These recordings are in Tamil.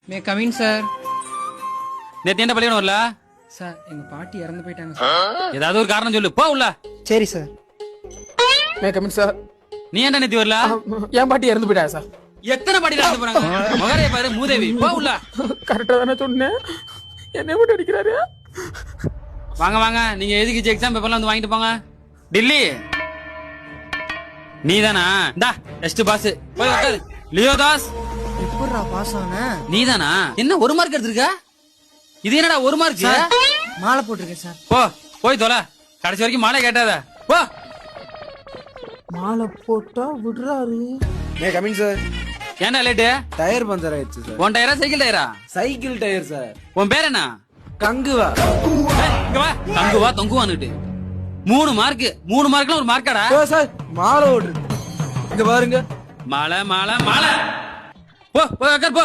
May come in sir. நேத்து என்ன பள்ளியோட வரல? சார் எங்க பாட்டி இறந்து போயிட்டாங்க சார். ஏதாவது ஒரு காரணம் சொல்லு, போ உள்ள. சரி சார். May come in sir. நீ என்ன நேத்து வரல? என் பாட்டி இறந்து போயிட்டா சார். எத்தனை பாட்டி இறந்து போறாங்க? மகரே பாரு மூதேவி, போ உள்ள. கரெக்டா தானே சொன்னேன், என்ன மட்டும் அடிக்கிறாரு. வாங்க வாங்க, நீங்க எதுக்கு எக்ஸாம் பேப்பர்லாம் வந்து வாங்கிட்டு போங்க. டில்லி நீதானா? இந்தா டெஸ்ட் பாஸ், போய் உட்காரு. லியோதாஸ் எப்படிடா பாஸ் ஆன? நீதானா? என்ன ஒரு மார்க் எடுத்திருக்க? இது என்னடா ஒரு மார்க்? மாலை போட்டிருக்கேன் சார். போ போய் தொலை, கடைசி வரைக்கும் மாலை கேட்டாத. போ. மாலை போட்டா விடுறாரு. May coming sir. ஏன்டா லேட்டு? டயர் பஞ்சர் ஆயிடுச்சு சார். உன் டயரா சைக்கிள் டயரா? Cycle tyre sir. உன் பேர் என்ன? கங்குவா. ஏய், இங்க வா. தங்குவா தொங்குவான்னுட்டு 3 மார்க். 3 மார்க்லாம் ஒரு மார்க்காடா? சார் மாலை ஓடுது, இங்க பாருங்க. மாலை மாலை மாலை. போ போய் உட்கார், போ.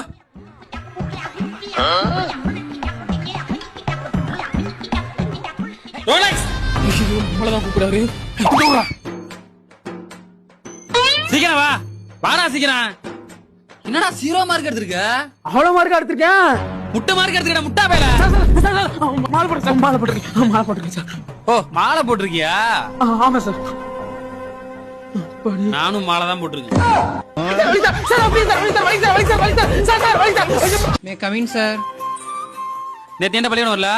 ரோலக்ஸ் நம்மளதான் கூப்பிடாரு. சீக்கிரம் வா, வாடா சீக்கிரம். என்னடா 0 மார்க் எடுத்திருக்க? அவ்வளவு மார்க் எடுத்திருக்கேன். முட்டை மார்க் எடுத்துக்கிட்ட முட்டா பேல. மாலை போட்டு சார், மாலை போட்டிருக்கேன், மாலை போட்டிருக்கேன் சார். ஓ மாலை போட்டிருக்கியா? ஆமா சார். நானும் மாலை தான் போட்டிருக்கேன். May come in sir. நேத்து என்ன பள்ளியோட வரல?